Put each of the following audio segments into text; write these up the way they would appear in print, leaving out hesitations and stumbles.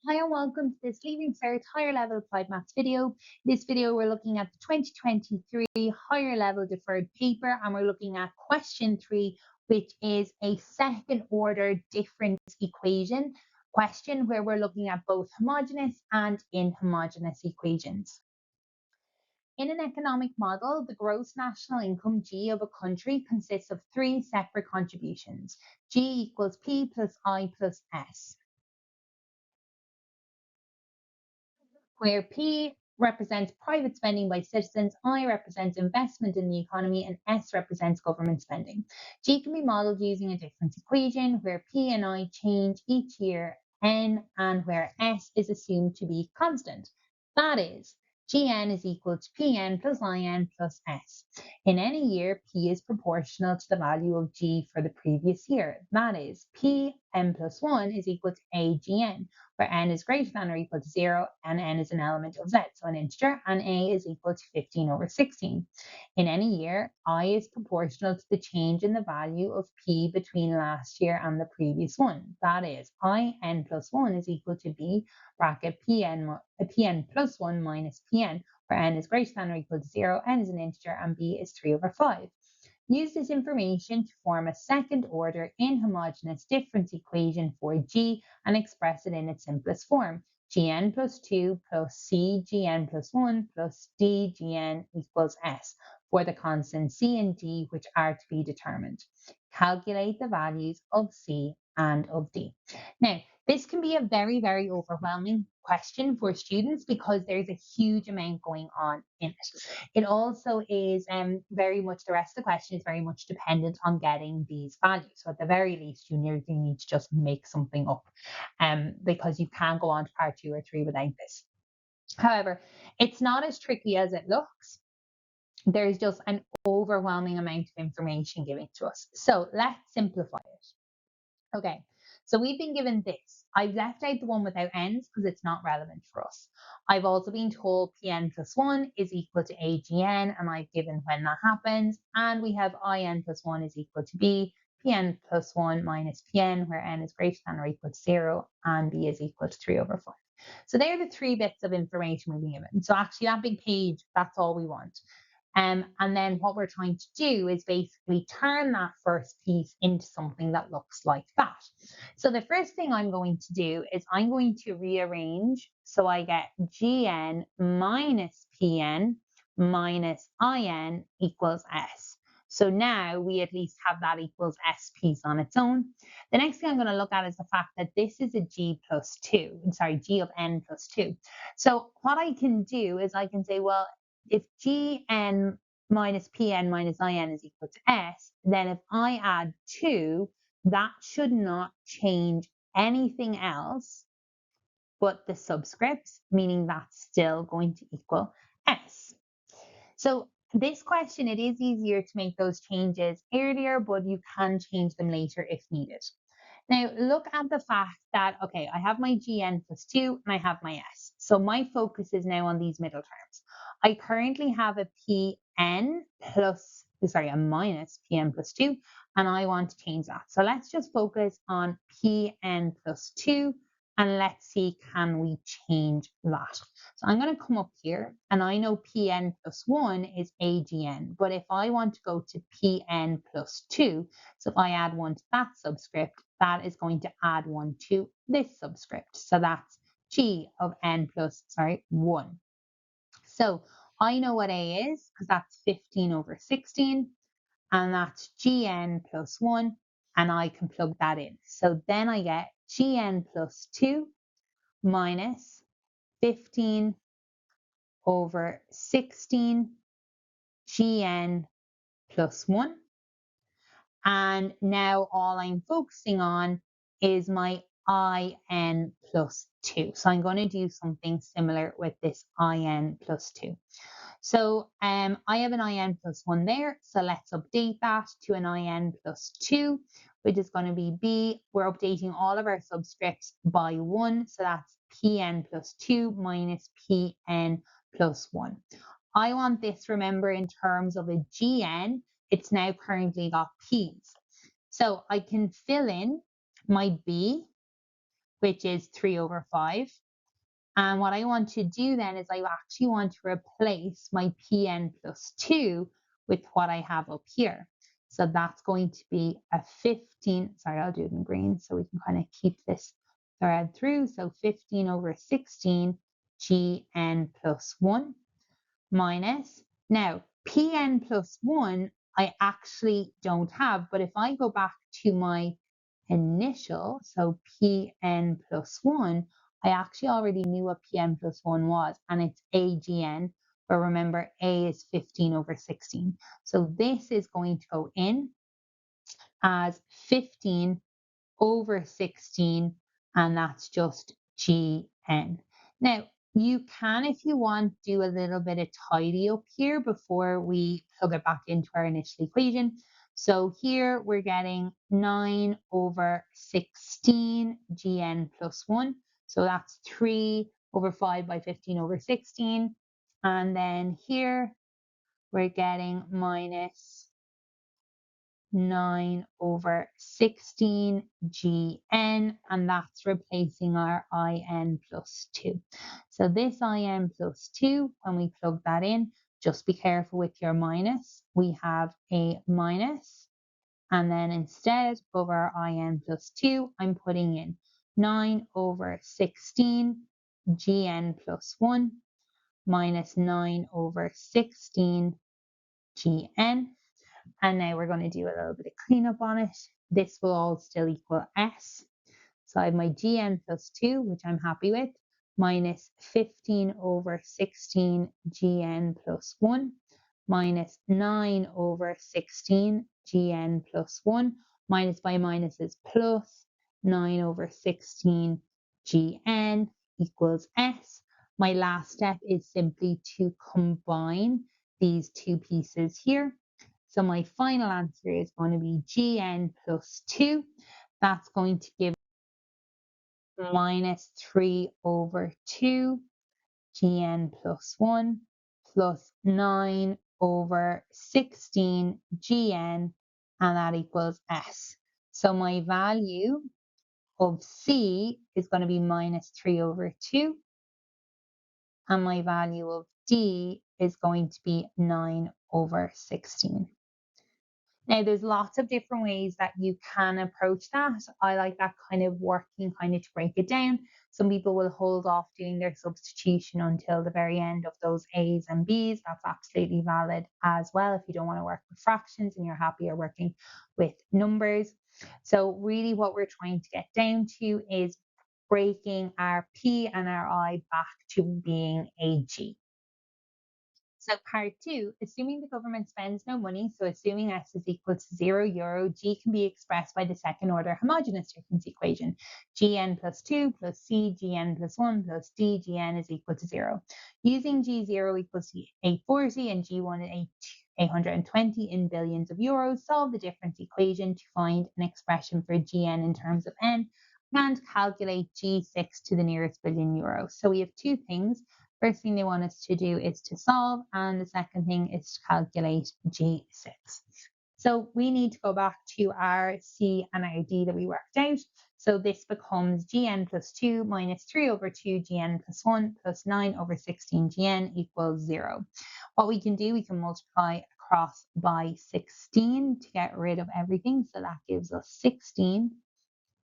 Hi and welcome to this Leaving Cert Higher Level Applied Maths video. In this video, we're looking at the 2023 Higher Level Deferred paper, and we're looking at question 3, which is a second order difference equation question where we're looking at both homogeneous and inhomogeneous equations. In an economic model, the gross national income G of a country consists of 3 separate contributions. G equals P plus I plus S, where P represents private spending by citizens, I represents investment in the economy, and S represents government spending. G can be modelled using a difference equation where P and I change each year N and where S is assumed to be constant. That is, Gn is equal to Pn plus In plus S. In any year, P is proportional to the value of G for the previous year. That is, Pn plus 1 is equal to Agn, where n is greater than or equal to 0 and n is an element of z, so an integer, and a is equal to 15 over 16. In any year, I is proportional to the change in the value of p between last year and the previous one. That is, in plus 1 is equal to b bracket pn plus 1 minus pn, where n is greater than or equal to 0, n is an integer, and b is 3 over 5. Use this information to form a second order inhomogeneous difference equation for G and express it in its simplest form. Gn plus 2 plus C Gn plus 1 plus D Gn equals S for the constants C and D, which are to be determined. Calculate the values of C and of D. Now, this can be a very, very overwhelming question for students because there's a huge amount going on in it. It also is very much, the rest of the question is very much dependent on getting these values. So at the very least, you nearly need to just make something up because you can't go on to part 2 or 3 without this. However, it's not as tricky as it looks. There's just an overwhelming amount of information given to us. So let's simplify it. Okay, so we've been given this. I've left out the one without n's because it's not relevant for us. I've also been told Pn plus 1 is equal to Agn, and I've given when that happens. And we have In plus 1 is equal to B, Pn plus 1 minus Pn, where n is greater than or equal to 0, and B is equal to 3 over 5. So they're the 3 bits of information we've been given. So actually that big page, that's all we want. And then what we're trying to do is basically turn that first piece into something that looks like that. So the first thing I'm going to do is I'm going to rearrange. So I get Gn minus Pn minus In equals S. So now we at least have that equals S piece on its own. The next thing I'm going to look at is the fact that this is a G plus 2, G of n plus 2. So what I can do is I can say, well, if Gn minus Pn minus In is equal to S, then if I add 2, that should not change anything else but the subscripts, meaning that's still going to equal S. So this question, it is easier to make those changes earlier, but you can change them later if needed. Now, look at the fact that, okay, I have my Gn plus 2 and I have my S. So my focus is now on these middle terms. I currently have a minus Pn plus 2, and I want to change that. So let's just focus on Pn plus 2, and let's see, can we change that? So I'm going to come up here, and I know Pn plus 1 is Agn, but if I want to go to Pn plus 2, so if I add 1 to that subscript, that is going to add 1 to this subscript. So that's G of n plus, 1. So I know what A is because that's 15 over 16, and that's Gn plus 1, and I can plug that in. So then I get Gn plus 2 minus 15 over 16 Gn plus 1. And now all I'm focusing on is my In plus 2. So I'm going to do something similar with this In plus 2. So I have an In plus 1 there. So let's update that to an In plus 2, which is going to be B. We're updating all of our subscripts by 1. So that's Pn plus 2 minus Pn plus 1. I want this, remember, in terms of a Gn. It's now currently got P's. So I can fill in my B, which is 3 over 5. And what I want to do then is I actually want to replace my Pn plus 2 with what I have up here. So that's going to be a 15, sorry, I'll do it in green so we can kind of keep this thread through. So 15 over 16 Gn plus 1 minus, now Pn plus 1 I actually don't have, but if I go back to my initial, so Pn plus 1, I actually already knew what Pn plus 1 was, and it's AGN, but remember A is 15 over 16. So this is going to go in as 15 over 16, and that's just GN. Now, you can, if you want, do a little bit of tidy up here before we plug it back into our initial equation. So here we're getting 9 over 16 GN plus 1. So that's 3 over 5 by 15 over 16. And then here we're getting minus 9 over 16 GN, and that's replacing our IN plus 2. So this IN plus 2, when we plug that in, just be careful with your minus. We have a minus, and then instead of our IN plus 2, I'm putting in 9 over 16 GN plus 1 minus 9 over 16 GN. And now we're going to do a little bit of cleanup on it. This will all still equal S. So I have my GN plus 2, which I'm happy with, minus 15 over 16 GN plus 1, minus 9 over 16 GN plus 1, minus by minus is plus 9 over 16 GN equals S. My last step is simply to combine these two pieces here. So my final answer is going to be GN plus 2. That's going to give minus 3 over 2 GN plus 1 plus 9 over 16 GN, and that equals S. So my value of C is going to be minus 3 over 2, and my value of D is going to be 9 over 16. Now, there's lots of different ways that you can approach that. I like that kind of working kind of to break it down. Some people will hold off doing their substitution until the very end of those A's and B's. That's absolutely valid as well if you don't want to work with fractions and you're happier working with numbers. So really what we're trying to get down to is breaking our P and our I back to being a G. So part 2, assuming the government spends no money, so assuming S is equal to €0, G can be expressed by the second order homogeneous difference equation. Gn plus 2 plus C Gn plus 1 plus D Gn is equal to 0. Using G0 equals to 840 and G1 820 in billions of euros, solve the difference equation to find an expression for Gn in terms of N and calculate G6 to the nearest billion euros. So we have two things. First thing they want us to do is to solve, and the second thing is to calculate G6. So we need to go back to our C and our D that we worked out. So this becomes Gn plus 2 minus 3 over 2 Gn plus 1 plus 9 over 16 Gn equals 0. What we can do, we can multiply across by 16 to get rid of everything. So that gives us 16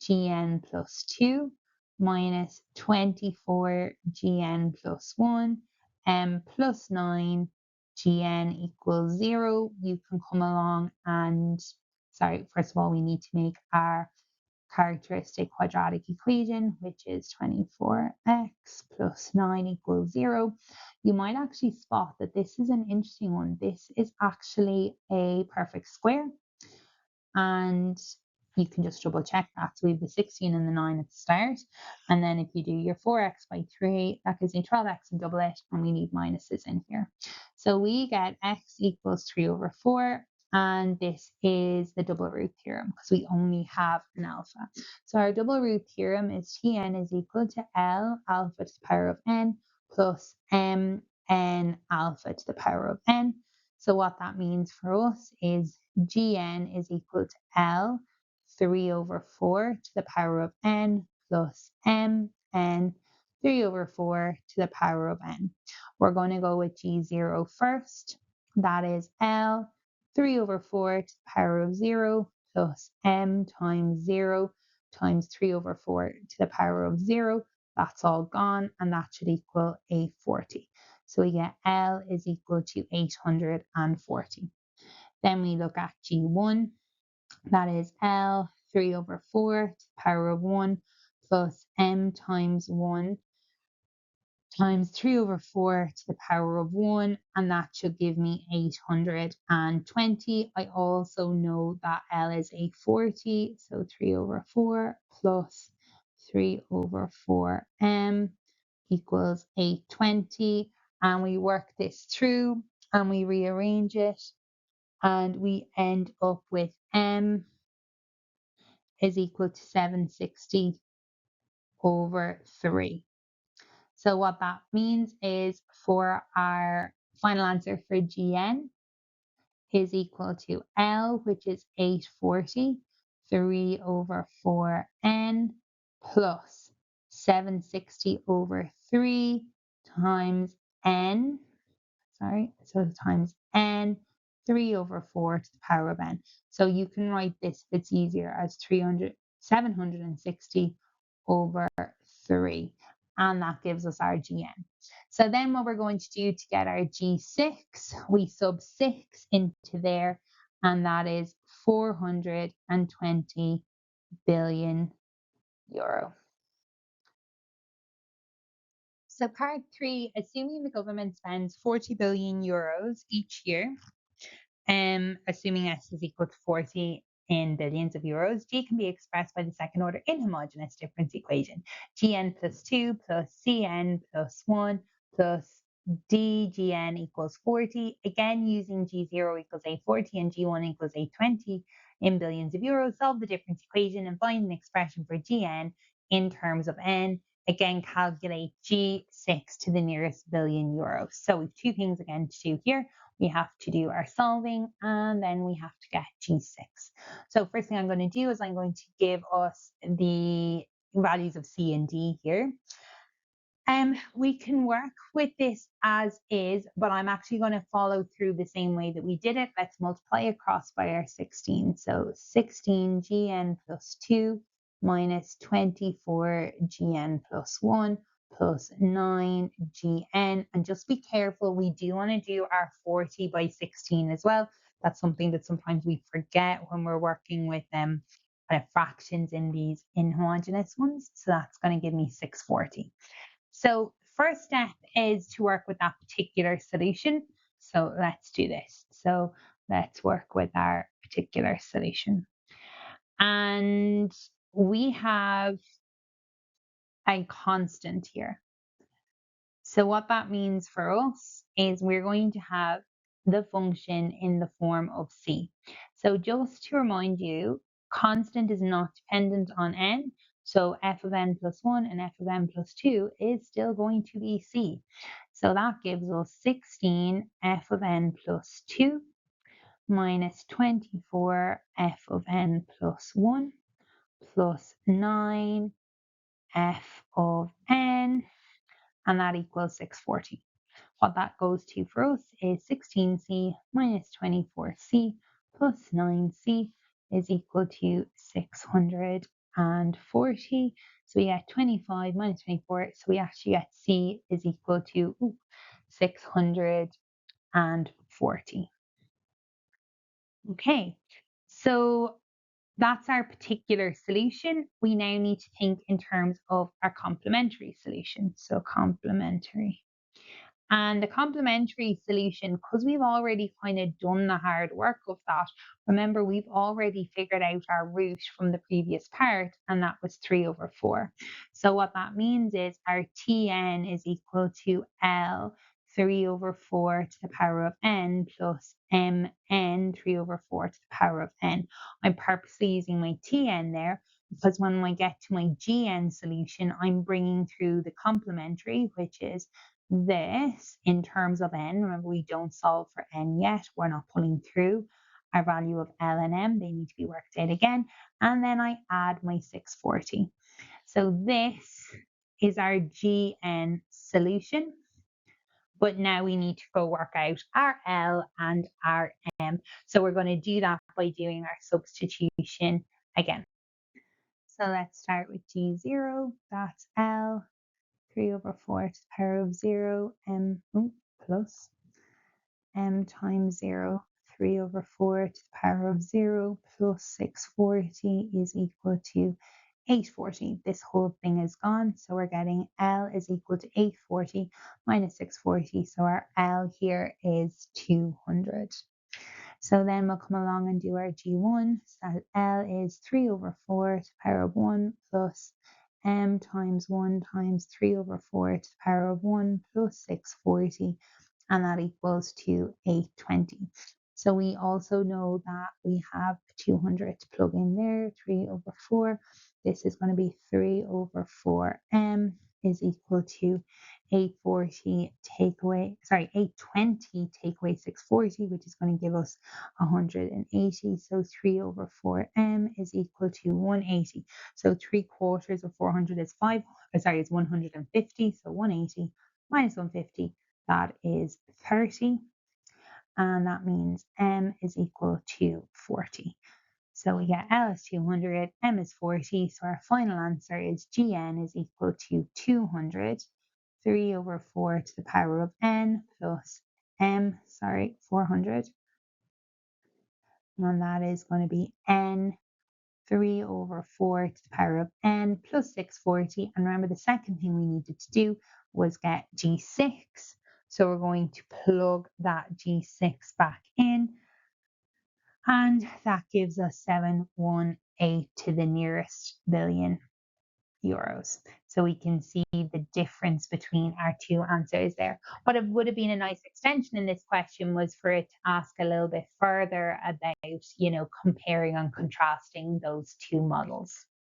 Gn plus 2 minus 24 Gn plus 1 plus 9 Gn equals 0. You can come along and, first of all, we need to make our characteristic quadratic equation, which is 24x plus 9 equals 0. You might actually spot that this is an interesting one. This is actually a perfect square. And you can just double check that. So we have the 16 and the 9 at the start. And then if you do your 4x by 3, that gives me 12x and double it, and we need minuses in here. So we get x equals 3 over 4. And this is the double root theorem because we only have an alpha. So our double root theorem is Tn is equal to L alpha to the power of n plus m n alpha to the power of n. So what that means for us is Gn is equal to L 3 over 4 to the power of n plus m n 3 over 4 to the power of n. We're going to go with G0 first. That is L 3 over 4 to the power of 0 plus m times 0 times 3 over 4 to the power of 0. That's all gone, and that should equal 840. So we get L is equal to 840. Then we look at G1. That is L 3 over 4 to the power of 1 plus m times 1 times 3 over 4 to the power of 1, and that should give me 820. I also know that L is 840, so 3 over 4 plus 3 over 4m equals 820, and we work this through and we rearrange it, and we end up with m is equal to 760 over 3. So what that means is for our final answer for Gn is equal to L, which is 840, 3 over 4n plus 760 over 3 times n, so times n, 3 over 4 to the power of n. So you can write this, if it's easier, as 760 over 3. And that gives us our Gn. So then what we're going to do to get our G6, we sub 6 into there, and that is 420 billion euro. So part 3, assuming the government spends 40 billion euros each year, assuming S is equal to 40 in billions of euros, G can be expressed by the second order inhomogeneous difference equation. Gn plus 2 plus Cn plus 1 plus dGn equals 40. Again, using G0 equals 840 and G1 equals 820 in billions of euros, solve the difference equation and find an expression for Gn in terms of n. Again, calculate G6 to the nearest billion euros. So we've two things again to do here. We have to do our solving, and then we have to get G6. So first thing I'm going to do is I'm going to give us the values of C and D here. We can work with this as is, but I'm actually going to follow through the same way that we did it. Let's multiply across by our 16. So 16 Gn plus 2 minus 24 Gn plus 1 plus 9 Gn. And just be careful, we do want to do our 40 by 16 as well. That's something that sometimes we forget when we're working with fractions in these inhomogeneous ones. So that's going to give me 640. So first step is to work with that particular solution. So let's do this. So let's work with our particular solution. And we have a constant here. So what that means for us is we're going to have the function in the form of C. So just to remind you, constant is not dependent on n. So f of n plus 1 and f of n plus 2 is still going to be C. So that gives us 16 f of n plus 2 minus 24 f of n plus 1 plus 9 f of n, and that equals 640. What that goes to for us is 16c minus 24c plus 9c is equal to 640. So we get 25 minus 24, so we actually get c is equal to 640. Okay, so that's our particular solution. We now need to think in terms of our complementary solution. So complementary. And the complementary solution, because we've already kind of done the hard work of that, remember we've already figured out our root from the previous part, and that was 3 over 4. So what that means is our Tn is equal to L 3 over 4 to the power of n plus mn 3 over 4 to the power of n. I'm purposely using my Tn there because when I get to my Gn solution, I'm bringing through the complementary, which is this in terms of n. Remember, we don't solve for n yet. We're not pulling through our value of L and M. They need to be worked out again. And then I add my 640. So this is our GN solution. But now we need to go work out our L and our M. So we're going to do that by doing our substitution again. So let's start with G0, that's L, 3 over 4 to the power of 0, M plus M times 0, 3 over 4 to the power of 0 plus 640 is equal to 840. This whole thing is gone, so we're getting L is equal to 840 minus 640, so our L here is 200. So then we'll come along and do our G1, so L is 3 over 4 to the power of 1 plus M times 1 times 3 over 4 to the power of 1 plus 640, and that equals to 820. So we also know that we have 200 to plug in there, 3 over 4. This is going to be 3 over 4m is equal to 820 take away 640, which is going to give us 180. So 3 over 4m is equal to 180. So 3/4 of 400 is 150. So 180 minus 150, that is 30. And that means m is equal to 40. So we get L is 200, M is 40. So our final answer is GN is equal to 200, 3 over 4 to the power of N plus 400. And that is going to be N 3 over 4 to the power of N plus 640. And remember, the second thing we needed to do was get G6. So we're going to plug that G6 back in. And that gives us 718 to the nearest billion euros. So we can see the difference between our two answers there. What it would have been a nice extension in this question was for it to ask a little bit further about, comparing and contrasting those two models.